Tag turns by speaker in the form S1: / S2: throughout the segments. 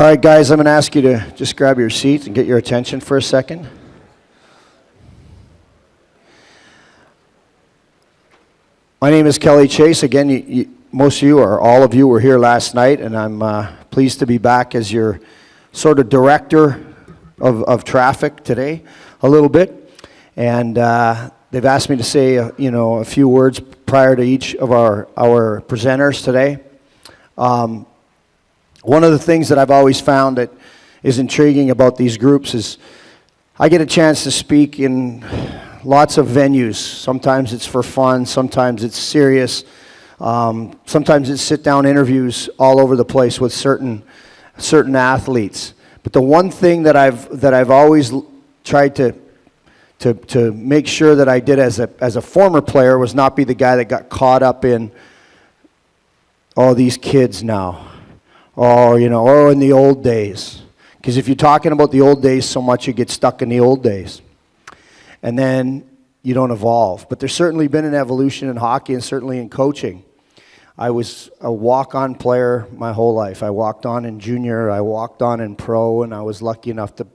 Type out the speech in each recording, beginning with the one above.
S1: All right, guys, I'm going to ask you to just grab your seats and get your attention for a second. My name is Kelly Chase. Again, most of you, or all of you, were here last night, and I'm pleased to be back as your sort of director of traffic today a little bit. And they've asked me to say a few words prior to each of our presenters today. One of the things that I've always found that is intriguing about these groups is I get a chance to speak in lots of venues. Sometimes it's for fun, sometimes it's serious, sometimes it's sit-down interviews all over the place with certain athletes. But the one thing that I've always tried to make sure that I did as a former player was not be the guy that got caught up in, oh, these kids now. Or in the old days. Because if you're talking about the old days so much, you get stuck in the old days. And then you don't evolve. But there's certainly been an evolution in hockey and certainly in coaching. I was a walk-on player my whole life. I walked on in junior, I walked on in pro, and I was lucky enough to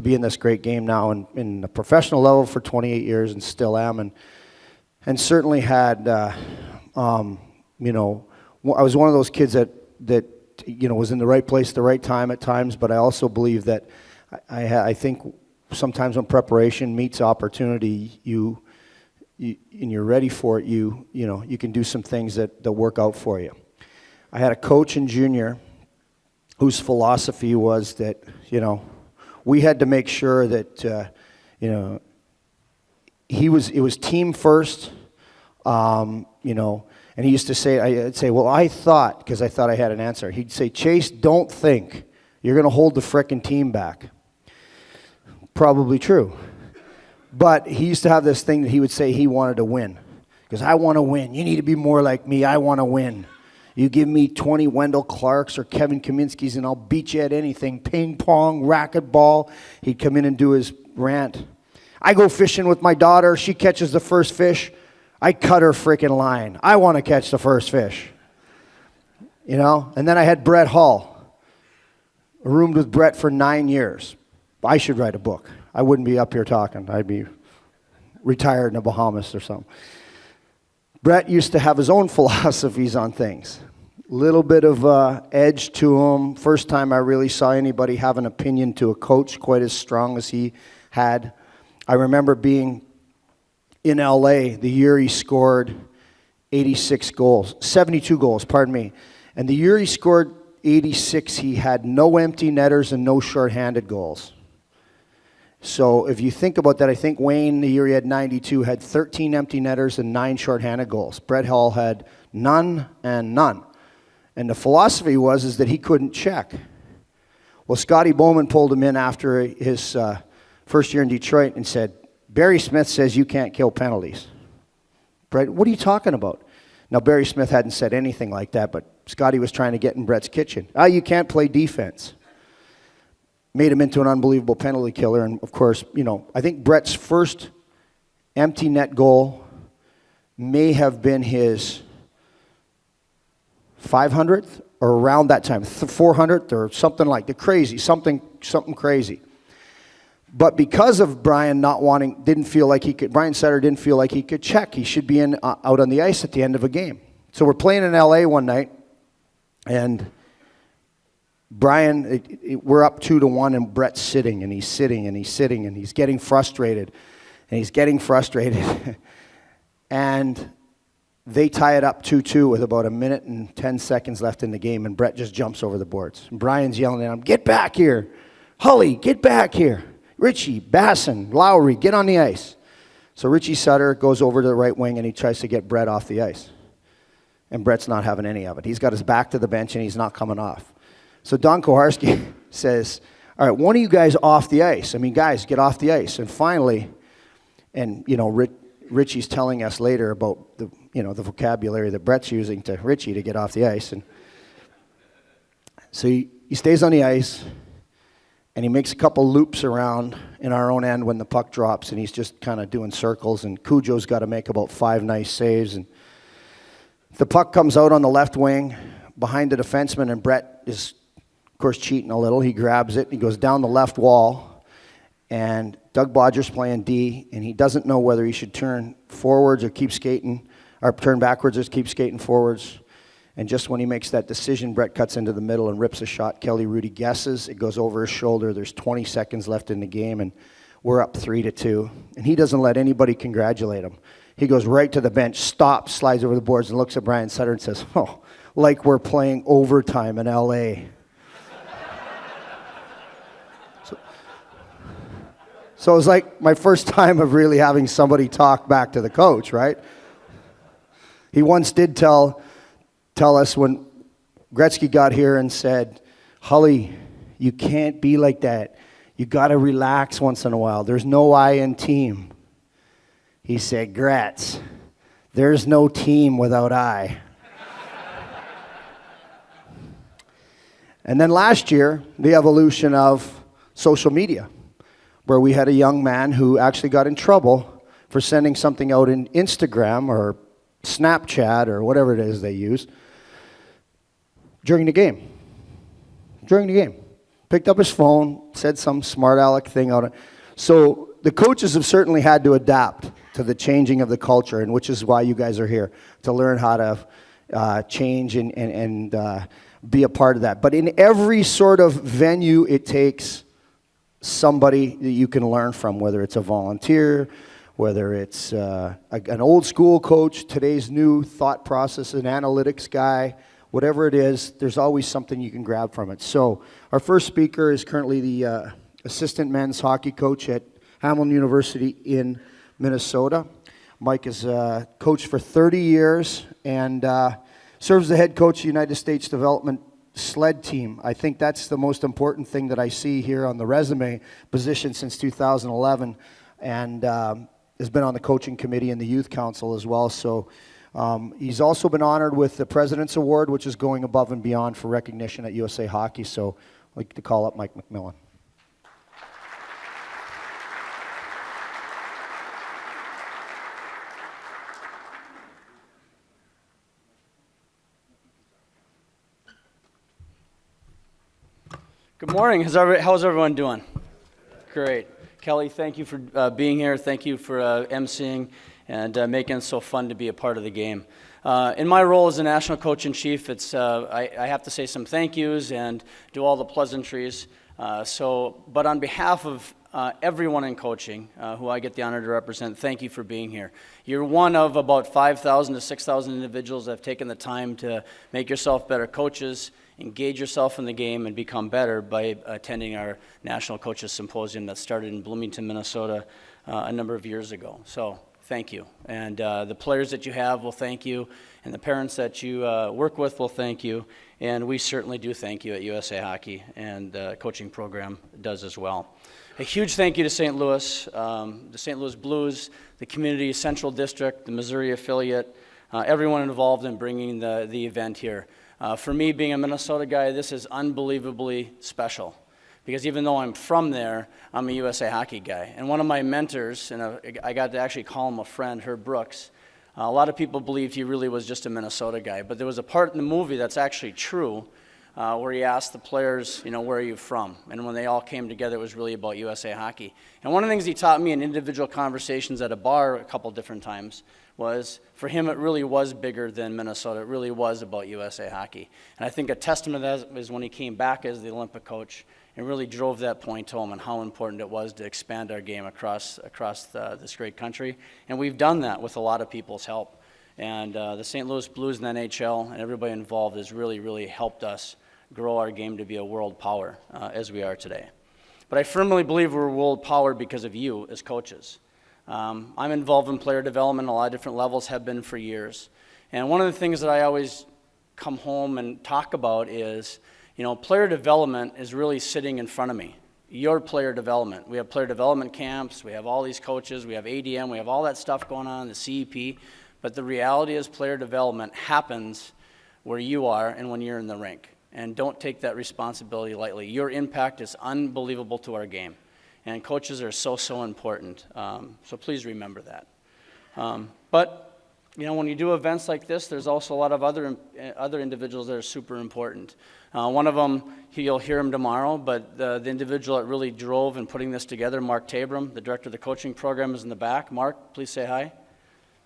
S1: be in this great game now in the professional level for 28 years and still am. And certainly had, I was one of those kids that was in the right place at the right time at times, but I also believe that I think sometimes when preparation meets opportunity, and you're ready for it, you can do some things that work out for you. I had a coach in junior whose philosophy was that, we had to make sure that, it was team first, and he used to say, I'd say, well, I thought, because I thought I had an answer. He'd say, Chase, don't think you're going to hold the frickin' team back. Probably true. But he used to have this thing that he would say he wanted to win. Because I want to win. You need to be more like me. I want to win. You give me 20 Wendell Clarks or Kevin Kaminskis and I'll beat you at anything. Ping pong, racquetball. He'd come in and do his rant. I go fishing with my daughter. She catches the first fish. I cut her freaking line. I want to catch the first fish. And then I had Brett Hall. I roomed with Brett for 9 years. I should write a book. I wouldn't be up here talking. I'd be retired in the Bahamas or something. Brett used to have his own philosophies on things. Little bit of edge to him. First time I really saw anybody have an opinion to a coach quite as strong as he had. I remember being in LA the year he scored 72 goals, pardon me. And the year he scored 86, he had no empty netters and no shorthanded goals. So if you think about that, I think Wayne, the year he had 92, had 13 empty netters and 9 shorthanded goals. Brett Hall had none and none. And the philosophy is that he couldn't check. Well, Scotty Bowman pulled him in after his first year in Detroit and said, Barry Smith says you can't kill penalties. Brett, what are you talking about? Now, Barry Smith hadn't said anything like that, but Scotty was trying to get in Brett's kitchen. You can't play defense. Made him into an unbelievable penalty killer. And, of course, I think Brett's first empty net goal may have been his 500th or around that time, 400th or something like that. Crazy, something crazy. But because of Brian Sutter didn't feel like he could check. He should be out on the ice at the end of a game. So we're playing in LA one night, and Brian, we're up 2-1, and Brett's sitting, and he's sitting, and he's sitting, and he's getting frustrated, and they tie it up 2-2 with about 1 minute and 10 seconds left in the game, and Brett just jumps over the boards. And Brian's yelling at him, "Get back here! Hully, get back here! Richie, Basson, Lowry, get on the ice." So Richie Sutter goes over to the right wing and he tries to get Brett off the ice. And Brett's not having any of it. He's got his back to the bench and he's not coming off. So Don Koharski says, all right, one of you guys off the ice. Guys, get off the ice. And finally, Richie's telling us later about the vocabulary that Brett's using to Richie to get off the ice. And so he stays on the ice. And he makes a couple loops around in our own end when the puck drops, and he's just kind of doing circles, and Cujo's got to make about 5 nice saves. And the puck comes out on the left wing behind the defenseman, and Brett is of course, cheating a little. He grabs it, and he goes down the left wall, and Doug Bodger's playing D, and he doesn't know whether he should turn forwards or keep skating, or turn backwards or keep skating forwards. And just when he makes that decision, Brett cuts into the middle and rips a shot. Kelly Rudy guesses. It goes over his shoulder. There's 20 seconds left in the game, and we're up 3-2. And he doesn't let anybody congratulate him. He goes right to the bench, stops, slides over the boards, and looks at Brian Sutter and says, "Oh, like we're playing overtime in L.A." So it was like my first time of really having somebody talk back to the coach, right? He once did tell us when Gretzky got here and said, "Hully, you can't be like that. You got to relax once in a while. There's no I in team." He said, "Gretz, there's no team without I." And then last year, the evolution of social media, where we had a young man who actually got in trouble for sending something out in Instagram or Snapchat or whatever it is they use during the game. Picked up his phone, said some smart aleck thing out. So the coaches have certainly had to adapt to the changing of the culture, and which is why you guys are here, to learn how to change and be a part of that. But in every sort of venue, it takes somebody that you can learn from, whether it's a volunteer, whether it's an old school coach, today's new thought process, an analytics guy, whatever it is, there's always something you can grab from it. So our first speaker is currently the assistant men's hockey coach at Hamilton University in Minnesota. Mike is coached for 30 years and serves as the head coach of the United States Development Sled Team. I think that's the most important thing that I see here on the resume, position since 2011, and has been on the coaching committee and the youth council as well. So he's also been honored with the President's Award, which is going above and beyond for recognition at USA Hockey. So I'd like to call up Mike MacMillan.
S2: Good morning. How's everyone doing? Great. Kelly, thank you for being here. Thank you for emceeing and making it so fun to be a part of the game. In my role as a national coach-in-chief, I have to say some thank yous and do all the pleasantries. But on behalf of everyone in coaching, who I get the honor to represent, thank you for being here. You're one of about 5,000 to 6,000 individuals that have taken the time to make yourself better coaches, engage yourself in the game, and become better by attending our National Coaches Symposium that started in Bloomington, Minnesota a number of years ago. So thank you. And the players that you have will thank you, and the parents that you work with will thank you. And we certainly do thank you at USA Hockey, and the coaching program does as well. A huge thank you to St. Louis, the St. Louis Blues, the Community Central District, the Missouri affiliate, everyone involved in bringing the event here. For me, being a Minnesota guy, this is unbelievably special, because even though I'm from there, I'm a USA Hockey guy. And one of my mentors, and I got to actually call him a friend, Herb Brooks, a lot of people believed he really was just a Minnesota guy, but there was a part in the movie that's actually true, where he asked the players, where are you from? And when they all came together, it was really about USA Hockey. And one of the things he taught me in individual conversations at a bar a couple different times was, for him, it really was bigger than Minnesota. It really was about USA Hockey. And I think a testament to that is when he came back as the Olympic coach and really drove that point home and how important it was to expand our game across this great country. And we've done that with a lot of people's help. And the St. Louis Blues and the NHL and everybody involved has really, really helped us grow our game to be a world power as we are today. But I firmly believe we're a world power because of you as coaches. I'm involved in player development, a lot of different levels, have been for years. And one of the things that I always come home and talk about is, player development is really sitting in front of me. Your player development. We have player development camps, we have all these coaches, we have ADM, we have all that stuff going on, the CEP. But the reality is player development happens where you are and when you're in the rink. And don't take that responsibility lightly. Your impact is unbelievable to our game. And coaches are so important. So please remember that. But when you do events like this, there's also a lot of other individuals that are super important. One of them, you'll hear him tomorrow, but the individual that really drove in putting this together, Mark Tabram, the director of the coaching program, is in the back. Mark, please say hi,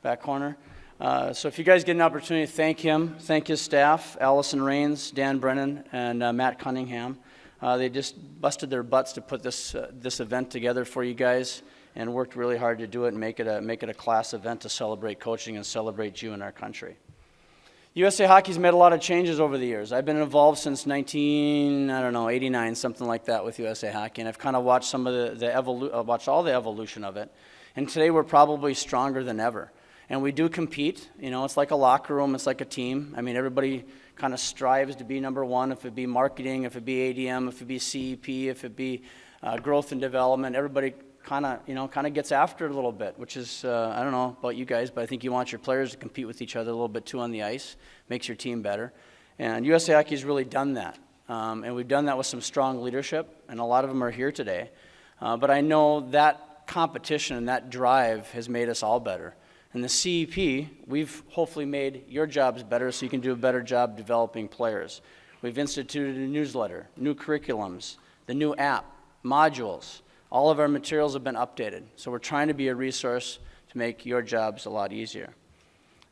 S2: back corner. So if you guys get an opportunity, thank him, thank his staff, Allison Rains, Dan Brennan, and Matt Cunningham. They just busted their butts to put this event together for you guys, and worked really hard to do it and make it a class event to celebrate coaching and celebrate you in our country. USA Hockey's made a lot of changes over the years. I've been involved since 89, something like that, with USA Hockey, and I've kind of watched some of watched all the evolution of it. And today we're probably stronger than ever. And we do compete. It's like a locker room. It's like a team. I mean, everybody kind of strives to be number one, if it be marketing, if it be ADM, if it be CEP, if it be growth and development. Everybody kind of gets after it a little bit, which is, I don't know about you guys, but I think you want your players to compete with each other a little bit too on the ice. Makes your team better. And USA Hockey's really done that. And we've done that with some strong leadership, and a lot of them are here today. But I know that competition and that drive has made us all better. And the CEP, we've hopefully made your jobs better so you can do a better job developing players. We've instituted a newsletter, new curriculums, the new app, modules. All of our materials have been updated. So we're trying to be a resource to make your jobs a lot easier.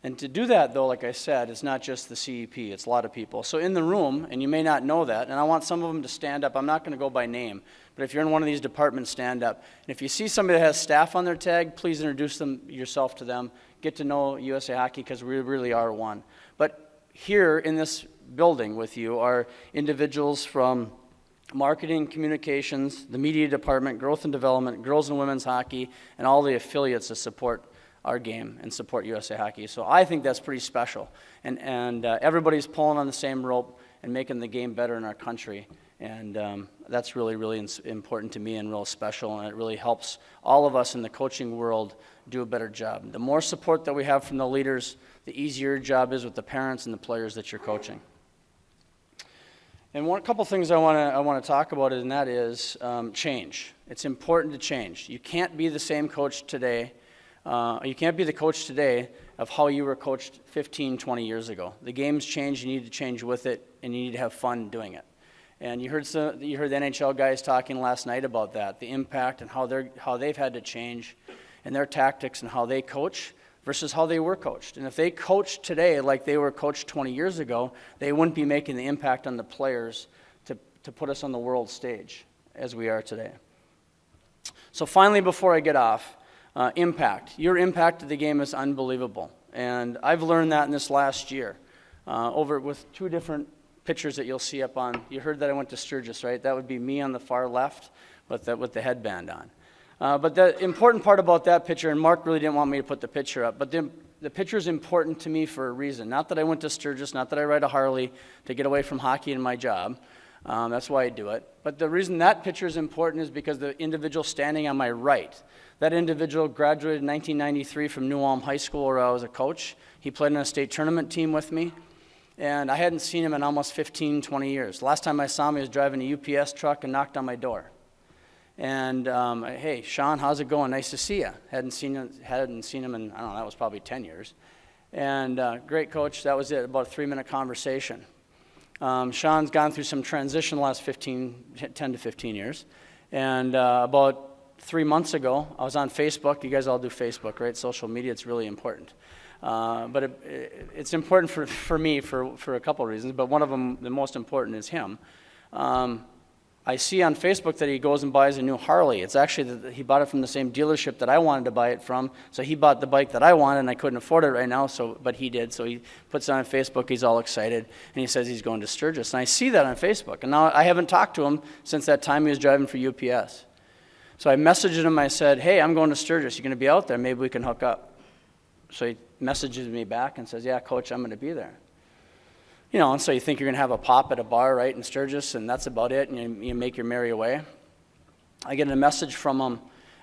S2: And to do that, though, like I said, it's not just the CEP, it's a lot of people. So in the room, and you may not know that, and I want some of them to stand up. I'm not going to go by name, but if you're in one of these departments, stand up. And if you see somebody that has staff on their tag, please introduce yourself to them. Get to know USA Hockey, because we really are one. But here in this building with you are individuals from marketing, communications, the media department, growth and development, girls and women's hockey, and all the affiliates that support our game and support USA Hockey. So I think that's pretty special. And everybody's pulling on the same rope and making the game better in our country. And that's really, really important to me and real special. And it really helps all of us in the coaching world do a better job. The more support that we have from the leaders, the easier your job is with the parents and the players that you're coaching. And a couple things I want to talk about, and that is change. It's important to change. You can't be the same coach today. You can't be the coach today of how you were coached 15, 20 years ago. The game's changed. You need to change with it, and you need to have fun doing it. And you heard the NHL guys talking last night about that, the impact and how they've had to change, and their tactics and how they coach versus how they were coached. And if they coached today like they were coached 20 years ago, they wouldn't be making the impact on the players to put us on the world stage as we are today. So finally, before I get off, impact. Your impact to the game is unbelievable. And I've learned that in this last year with two different pictures that you'll see up on. You heard that I went to Sturgis, right? That would be me on the far left with the headband on. But the important part about that picture, and Mark really didn't want me to put the picture up, but the picture is important to me for a reason. Not that I went to Sturgis, not that I ride a Harley to get away from hockey and my job. That's why I do it. But the reason that picture is important is because the individual standing on my right, that individual graduated in 1993 from New Ulm High School, where I was a coach. He played on a state tournament team with me. And I hadn't seen him in almost 15, 20 years. Last time I saw him, he was driving a UPS truck and knocked on my door. And, hey, Sean, how's it going? Nice to see you. Hadn't seen him in, I don't know, that was probably 10 years. And great coach. That was it, about a 3-minute conversation. Sean's gone through some transition the last 10 to 15 years. And about 3 months ago, I was on Facebook. You guys all do Facebook, right? Social media, it's really important. But it's important for me for a couple of reasons, but one of them, the most important, is him. I see on Facebook that he goes and buys a new Harley. It's actually he bought it from the same dealership that I wanted to buy it from, so he bought the bike that I wanted, and I couldn't afford it right now, but he did. So he puts it on Facebook, he's all excited, and he says he's going to Sturgis. And I see that on Facebook, and now I haven't talked to him since that time he was driving for UPS. So I messaged him, I said, hey, I'm going to Sturgis. You going to be out there? Maybe we can hook up. So he messages me back and says, yeah, Coach, I'm going to be there. And so you think you're going to have a pop at a bar, right, in Sturgis, and that's about it, and you make your merry way. I get a message from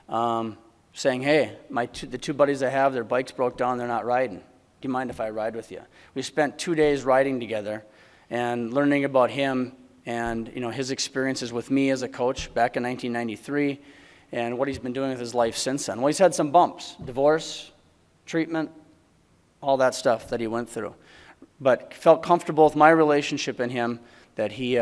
S2: him saying, hey, the two buddies I have, their bikes broke down, they're not riding. Do you mind if I ride with you? We spent 2 days riding together and learning about him and his experiences with me as a coach back in 1993 and what he's been doing with his life since then. Well, he's had some bumps, divorce, treatment, a all that stuff that he went through. But felt comfortable with my relationship and him that he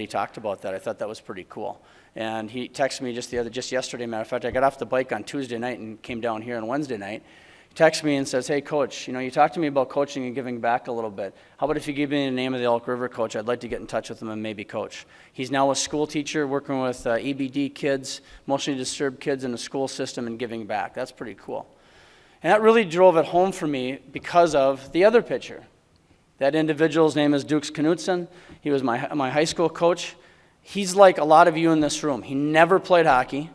S2: talked about that. I thought that was pretty cool. And he texted me just yesterday, matter of fact, I got off the bike on Tuesday night and came down here on Wednesday night. He texts me and says, hey, Coach, you talked to me about coaching and giving back a little bit. How about if you give me the name of the Elk River coach? I'd like to get in touch with him and maybe coach. He's now a school teacher working with EBD kids, emotionally disturbed kids in the school system and giving back. That's pretty cool. And that really drove it home for me because of the other pitcher. That individual's name is Dukes Knutson. He was my high school coach. He's like a lot of you in this room. He never played hockey.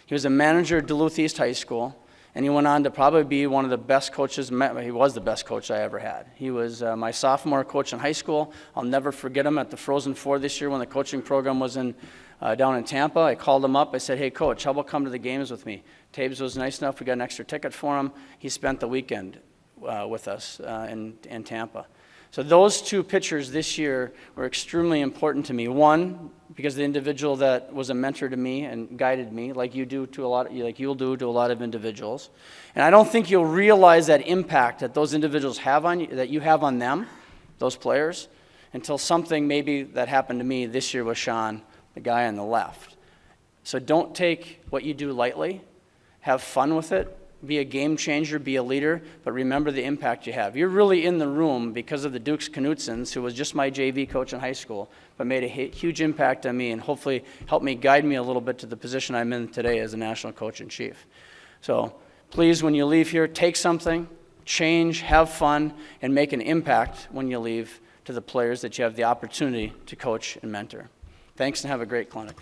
S2: He was a manager at Duluth East High School, and he went on to probably be one of the best coaches. He was the best coach I ever had. He was my sophomore coach in high school. I'll never forget him at the Frozen Four this year when the coaching program was down in Tampa. I called him up. I said, hey, Coach, how about come to the games with me? Taves was nice enough. We got an extra ticket for him. He spent the weekend with us in Tampa. So those two pitchers this year were extremely important to me. One, because the individual that was a mentor to me and guided me, like you'll do to a lot of individuals. And I don't think you'll realize that impact that those individuals have on you, that you have on them, those players, until something maybe that happened to me this year with Sean, the guy on the left. So don't take what you do lightly. Have fun with it. Be a game changer, be a leader, but remember the impact you have. You're really in the room because of the Dukes Knutsons, who was just my JV coach in high school, but made a huge impact on me and hopefully helped me guide me a little bit to the position I'm in today as a national coach-in-chief. So please, when you leave here, take something, change, have fun, and make an impact when you leave to the players that you have the opportunity to coach and mentor. Thanks, and have a great clinic.